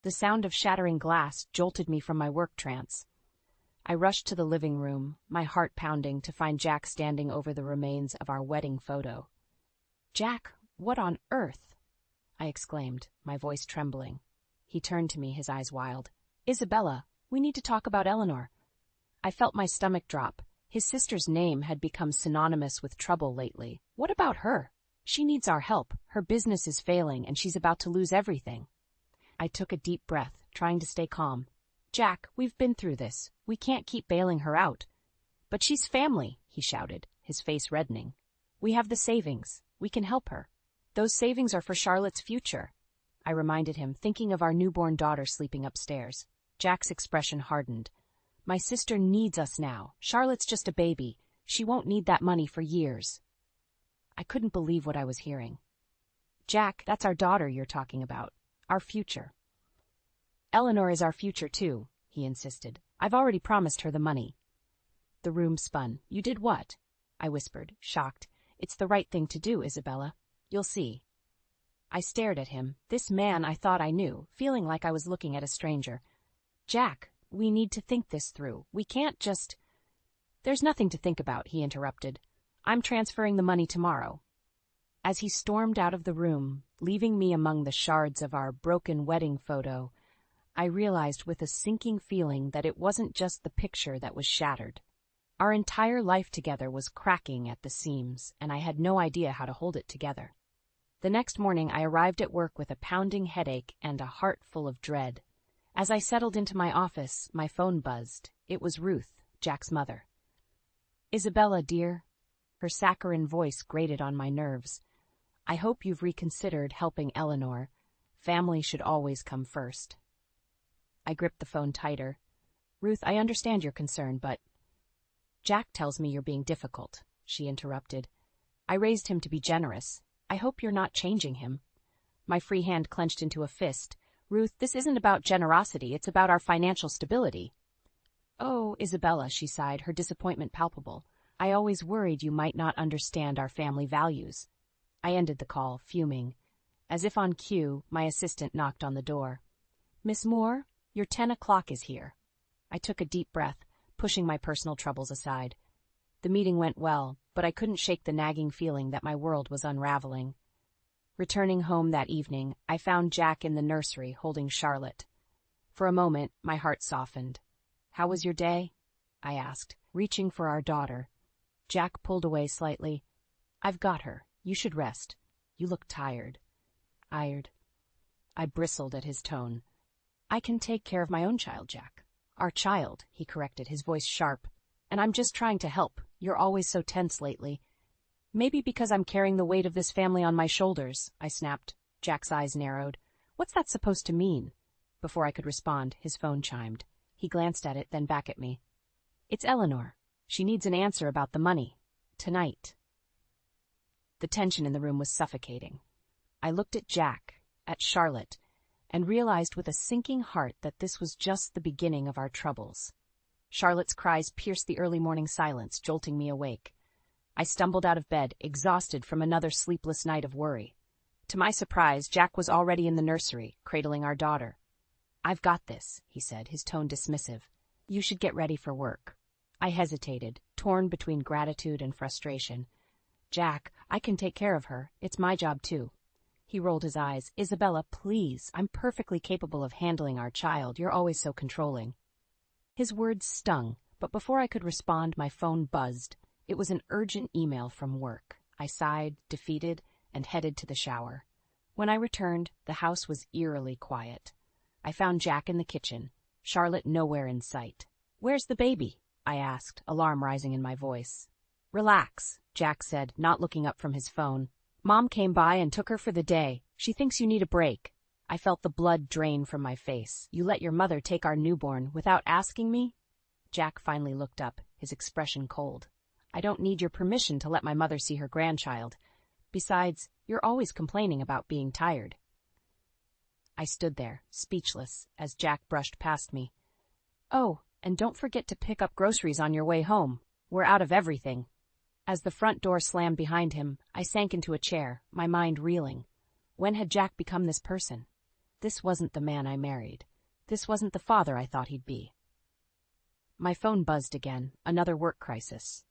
The sound of shattering glass jolted me from my work trance. I rushed to the living room, my heart pounding, to find Jack standing over the remains of our wedding photo. "Jack, what on earth?" I exclaimed, my voice trembling. He turned to me, his eyes wild. "Isabella, we need to talk about Eleanor." I felt my stomach drop. His sister's name had become synonymous with trouble lately. What about her? She needs our help. Her business is failing, and she's about to lose everything. I took a deep breath, trying to stay calm. "Jack, we've been through this. We can't keep bailing her out." "But she's family," he shouted, his face reddening. "We have the savings. We can help her. Those savings are for Charlotte's future," I reminded him, thinking of our newborn daughter sleeping upstairs. Jack's expression hardened. "My sister needs us now. Charlotte's just a baby. She won't need that money for years." I couldn't believe what I was hearing. "Jack, that's our daughter you're talking about. Our future." "Eleanor is our future, too," he insisted. "I've already promised her the money." The room spun. "You did what?" I whispered, shocked. "It's the right thing to do, Isabella. You'll see." I stared at him, this man I thought I knew, feeling like I was looking at a stranger. "Jack, we need to think this through. We can't just—" "There's nothing to think about," he interrupted. "I'm transferring the money tomorrow." As he stormed out of the room, leaving me among the shards of our broken wedding photo, I realized with a sinking feeling that it wasn't just the picture that was shattered. Our entire life together was cracking at the seams, and I had no idea how to hold it together. The next morning I arrived at work with a pounding headache and a heart full of dread. As I settled into my office, my phone buzzed. It was Ruth, Jack's mother. "Isabella, dear." Her saccharine voice grated on my nerves. "I hope you've reconsidered helping Eleanor. Family should always come first." I gripped the phone tighter. "Ruth, I understand your concern, but—" "Jack tells me you're being difficult," she interrupted. "I raised him to be generous. I hope you're not changing him." My free hand clenched into a fist. "Ruth, this isn't about generosity. It's about our financial stability." "Oh, Isabella," she sighed, her disappointment palpable. "I always worried you might not understand our family values." I ended the call, fuming. As if on cue, my assistant knocked on the door. "Miss Moore, your 10 o'clock is here." I took a deep breath, pushing my personal troubles aside. The meeting went well, but I couldn't shake the nagging feeling that my world was unraveling. Returning home that evening, I found Jack in the nursery holding Charlotte. For a moment, my heart softened. "How was your day?" I asked, reaching for our daughter. Jack pulled away slightly. "I've got her. You should rest. You look tired." "Tired?" I bristled at his tone. "I can take care of my own child, Jack." "Our child," he corrected, his voice sharp. "And I'm just trying to help. You're always so tense lately." "Maybe because I'm carrying the weight of this family on my shoulders," I snapped. Jack's eyes narrowed. "What's that supposed to mean?" Before I could respond, his phone chimed. He glanced at it, then back at me. "It's Eleanor. She needs an answer about the money. Tonight." The tension in the room was suffocating. I looked at Jack, at Charlotte, and realized with a sinking heart that this was just the beginning of our troubles. Charlotte's cries pierced the early morning silence, jolting me awake. I stumbled out of bed, exhausted from another sleepless night of worry. To my surprise, Jack was already in the nursery, cradling our daughter. "I've got this," he said, his tone dismissive. "You should get ready for work." I hesitated, torn between gratitude and frustration. "Jack, I can take care of her. It's my job, too." He rolled his eyes. "Isabella, please. I'm perfectly capable of handling our child. You're always so controlling." His words stung, but before I could respond, my phone buzzed. It was an urgent email from work. I sighed, defeated, and headed to the shower. When I returned, the house was eerily quiet. I found Jack in the kitchen, Charlotte nowhere in sight. "Where's the baby?" I asked, alarm rising in my voice. "Relax," Jack said, not looking up from his phone. "Mom came by and took her for the day. She thinks you need a break." I felt the blood drain from my face. "You let your mother take our newborn without asking me?" Jack finally looked up, his expression cold. "I don't need your permission to let my mother see her grandchild. Besides, you're always complaining about being tired." I stood there, speechless, as Jack brushed past me. "Oh, and don't forget to pick up groceries on your way home. We're out of everything." As the front door slammed behind him, I sank into a chair, my mind reeling. When had Jack become this person? This wasn't the man I married. This wasn't the father I thought he'd be. My phone buzzed again, another work crisis.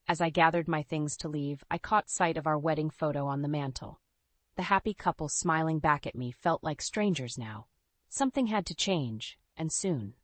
As I gathered my things to leave, I caught sight of our wedding photo on the mantel. The happy couple smiling back at me felt like strangers now. Something had to change, and soon.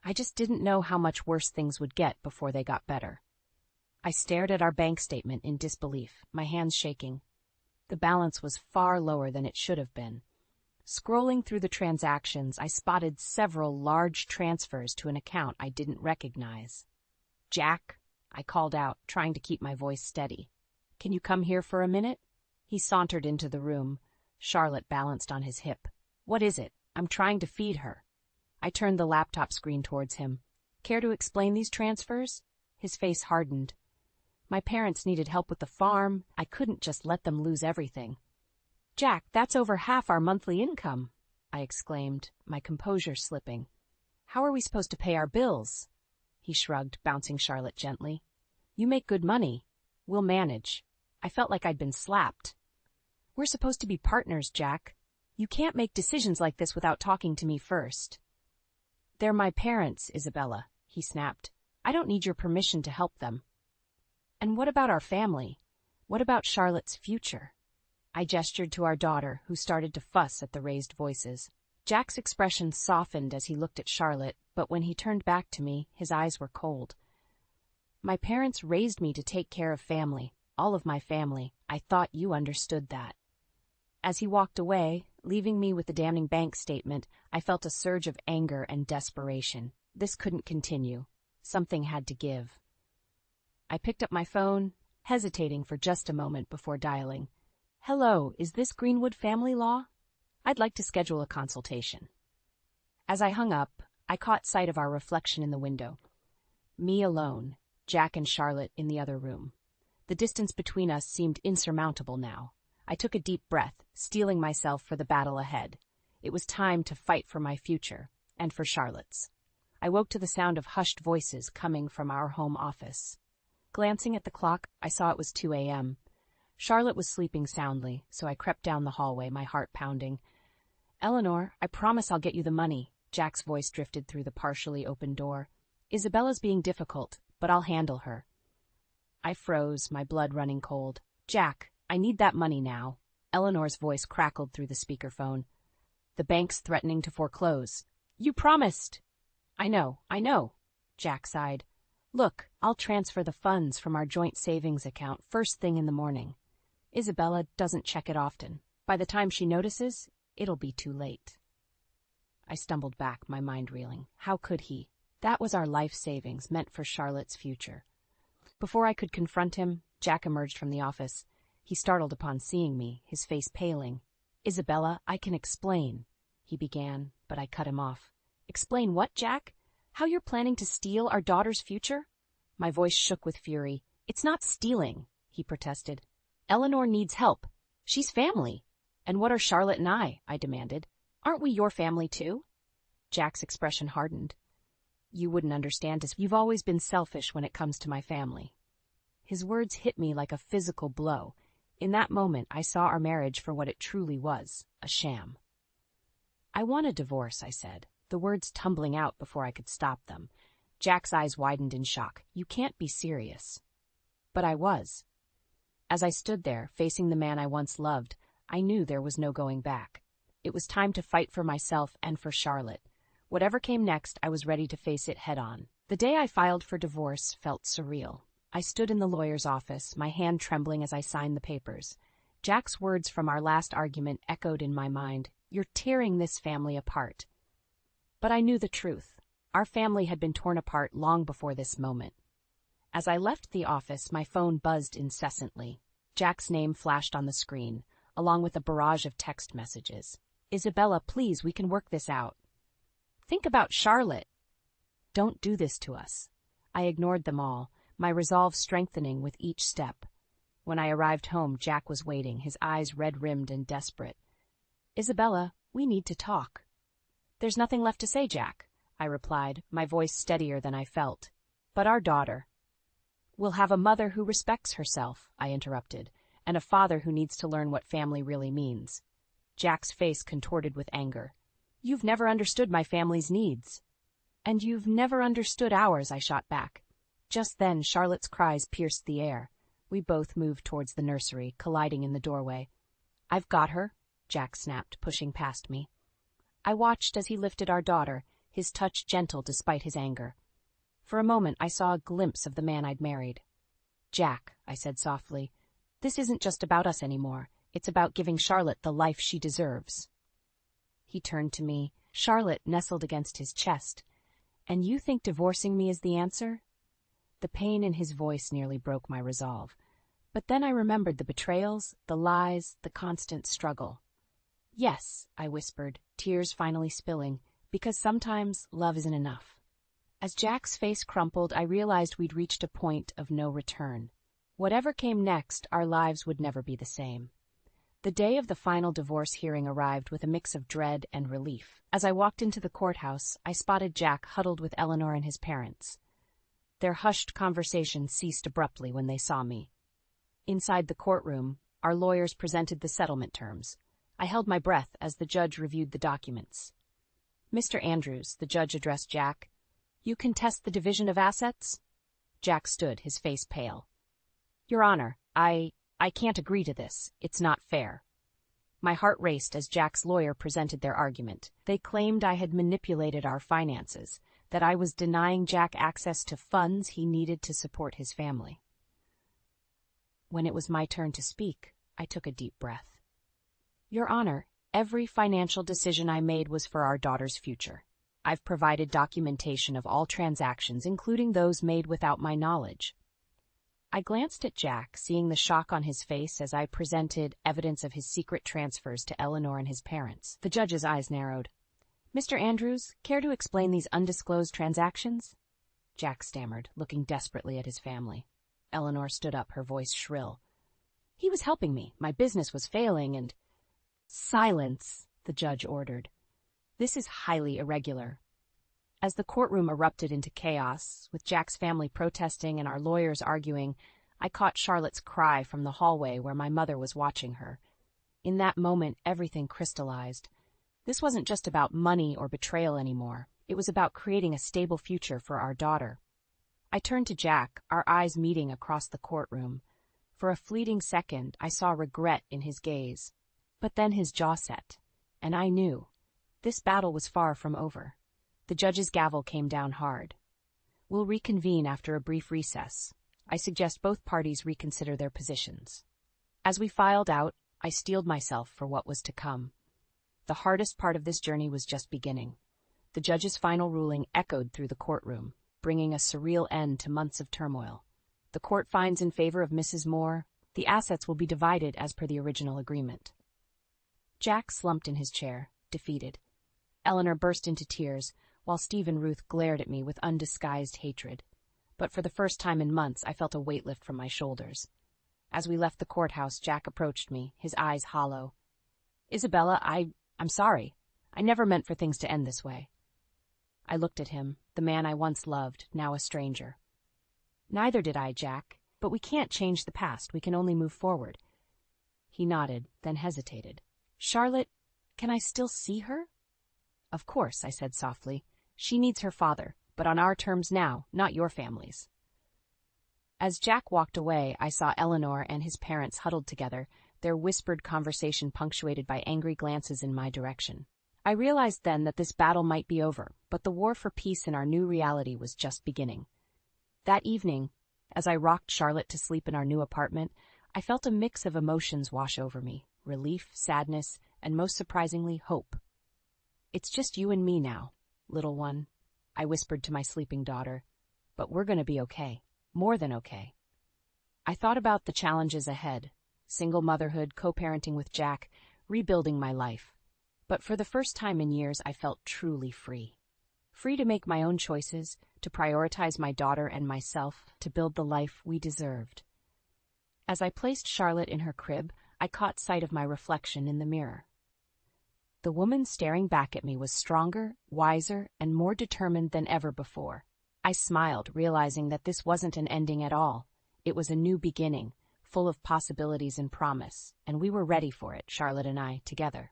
I just didn't know how much worse things would get before they got better. I stared at our bank statement in disbelief, my hands shaking. The balance was far lower than it should have been. Scrolling through the transactions, I spotted several large transfers to an account I didn't recognize. "Jack," I called out, trying to keep my voice steady. "Can you come here for a minute?" He sauntered into the room. Charlotte balanced on his hip. "What is it? I'm trying to feed her." I turned the laptop screen towards him. "Care to explain these transfers?" His face hardened. "My parents needed help with the farm. I couldn't just let them lose everything." "Jack, that's over half our monthly income," I exclaimed, my composure slipping. "How are we supposed to pay our bills?" He shrugged, bouncing Charlotte gently. "You make good money. We'll manage." I felt like I'd been slapped. "We're supposed to be partners, Jack. You can't make decisions like this without talking to me first." "They're my parents, Isabella," he snapped. "I don't need your permission to help them." "And what about our family? What about Charlotte's future?" I gestured to our daughter, who started to fuss at the raised voices. Jack's expression softened as he looked at Charlotte, but when he turned back to me, his eyes were cold. "My parents raised me to take care of family, all of my family. I thought you understood that." As he walked away, leaving me with the damning bank statement, I felt a surge of anger and desperation. This couldn't continue. Something had to give. I picked up my phone, hesitating for just a moment before dialing. "Hello, is this Greenwood Family Law? I'd like to schedule a consultation." As I hung up, I caught sight of our reflection in the window. Me alone, Jack and Charlotte in the other room. The distance between us seemed insurmountable now. I took a deep breath, steeling myself for the battle ahead. It was time to fight for my future, and for Charlotte's. I woke to the sound of hushed voices coming from our home office. Glancing at the clock, I saw it was 2 a.m. Charlotte was sleeping soundly, so I crept down the hallway, my heart pounding. "Eleanor, I promise I'll get you the money." Jack's voice drifted through the partially open door. "Isabella's being difficult, but I'll handle her." I froze, my blood running cold. "Jack, I need that money now." Eleanor's voice crackled through the speakerphone. "The bank's threatening to foreclose." "You promised." I know," Jack sighed. "Look, I'll transfer the funds from our joint savings account first thing in the morning. Isabella doesn't check it often. By the time she notices, it'll be too late." I stumbled back, my mind reeling. How could he? That was our life savings, meant for Charlotte's future. Before I could confront him, Jack emerged from the office. He startled upon seeing me, his face paling. "Isabella, I can explain," he began, but I cut him off. "Explain what, Jack? How you're planning to steal our daughter's future?" My voice shook with fury. "It's not stealing," he protested. "Eleanor needs help. She's family." "And what are Charlotte and I demanded. "Aren't we your family too?" Jack's expression hardened. "You wouldn't understand us. You've always been selfish when it comes to my family." His words hit me like a physical blow. In that moment, I saw our marriage for what it truly was, a sham. "I want a divorce," I said, the words tumbling out before I could stop them. Jack's eyes widened in shock. "You can't be serious." But I was. As I stood there, facing the man I once loved, I knew there was no going back. It was time to fight for myself and for Charlotte. Whatever came next, I was ready to face it head-on. The day I filed for divorce felt surreal. I stood in the lawyer's office, my hand trembling as I signed the papers. Jack's words from our last argument echoed in my mind. "You're tearing this family apart." But I knew the truth. Our family had been torn apart long before this moment. As I left the office, my phone buzzed incessantly. Jack's name flashed on the screen, along with a barrage of text messages. "Isabella, please, we can work this out." "Think about Charlotte." "Don't do this to us." I ignored them all, my resolve strengthening with each step. When I arrived home, Jack was waiting, his eyes red-rimmed and desperate. "Isabella, we need to talk." "There's nothing left to say, Jack," I replied, my voice steadier than I felt. "But our daughter." "We'll have a mother who respects herself," I interrupted, "and a father who needs to learn what family really means." Jack's face contorted with anger. "You've never understood my family's needs." "And you've never understood ours," I shot back. Just then, Charlotte's cries pierced the air. We both moved towards the nursery, colliding in the doorway. "I've got her," Jack snapped, pushing past me. I watched as he lifted our daughter, his touch gentle despite his anger. For a moment, I saw a glimpse of the man I'd married. "Jack," I said softly, "this isn't just about us anymore. It's about giving Charlotte the life she deserves." He turned to me, Charlotte nestled against his chest. "And you think divorcing me is the answer?" The pain in his voice nearly broke my resolve. But then I remembered the betrayals, the lies, the constant struggle. "Yes," I whispered, tears finally spilling, "because sometimes love isn't enough." As Jack's face crumpled, I realized we'd reached a point of no return. Whatever came next, our lives would never be the same. The day of the final divorce hearing arrived with a mix of dread and relief. As I walked into the courthouse, I spotted Jack huddled with Eleanor and his parents. Their hushed conversation ceased abruptly when they saw me. Inside the courtroom, our lawyers presented the settlement terms. I held my breath as the judge reviewed the documents. "Mr. Andrews," the judge addressed Jack, "you contest the division of assets?" Jack stood, his face pale. "Your Honor, I can't agree to this. It's not fair." My heart raced as Jack's lawyer presented their argument. They claimed I had manipulated our finances, that I was denying Jack access to funds he needed to support his family. When it was my turn to speak, I took a deep breath. "Your Honor, every financial decision I made was for our daughter's future. I've provided documentation of all transactions, including those made without my knowledge." I glanced at Jack, seeing the shock on his face as I presented evidence of his secret transfers to Eleanor and his parents. The judge's eyes narrowed. "Mr. Andrews, care to explain these undisclosed transactions?" Jack stammered, looking desperately at his family. Eleanor stood up, her voice shrill. "He was helping me. My business was failing and—" "Silence," the judge ordered. "This is highly irregular." As the courtroom erupted into chaos, with Jack's family protesting and our lawyers arguing, I caught Charlotte's cry from the hallway where my mother was watching her. In that moment, everything crystallized. This wasn't just about money or betrayal anymore. It was about creating a stable future for our daughter. I turned to Jack, our eyes meeting across the courtroom. For a fleeting second, I saw regret in his gaze. But then his jaw set, and I knew. This battle was far from over. The judge's gavel came down hard. "We'll reconvene after a brief recess. I suggest both parties reconsider their positions." As we filed out, I steeled myself for what was to come. The hardest part of this journey was just beginning. The judge's final ruling echoed through the courtroom, bringing a surreal end to months of turmoil. The court finds in favor of Mrs. Moore. The assets will be divided as per the original agreement. Jack slumped in his chair, defeated. Eleanor burst into tears, while Steve and Ruth glared at me with undisguised hatred. But for the first time in months, I felt a weight lift from my shoulders. As we left the courthouse, Jack approached me, his eyes hollow. "Isabella, I'm sorry. I never meant for things to end this way." I looked at him, the man I once loved, now a stranger. "Neither did I, Jack. But we can't change the past. We can only move forward." He nodded, then hesitated. "Charlotte, can I still see her?" "Of course," I said softly. "She needs her father, but on our terms now, not your family's." As Jack walked away, I saw Eleanor and his parents huddled together, their whispered conversation punctuated by angry glances in my direction. I realized then that this battle might be over, but the war for peace in our new reality was just beginning. That evening, as I rocked Charlotte to sleep in our new apartment, I felt a mix of emotions wash over me: relief, sadness, and most surprisingly, hope. "It's just you and me now, little one," I whispered to my sleeping daughter. "But we're going to be okay. More than okay." I thought about the challenges ahead: single motherhood, co-parenting with Jack, rebuilding my life. But for the first time in years, I felt truly free. Free to make my own choices, to prioritize my daughter and myself, to build the life we deserved. As I placed Charlotte in her crib, I caught sight of my reflection in the mirror. The woman staring back at me was stronger, wiser, and more determined than ever before. I smiled, realizing that this wasn't an ending at all. It was a new beginning, full of possibilities and promise, and we were ready for it, Charlotte and I, together.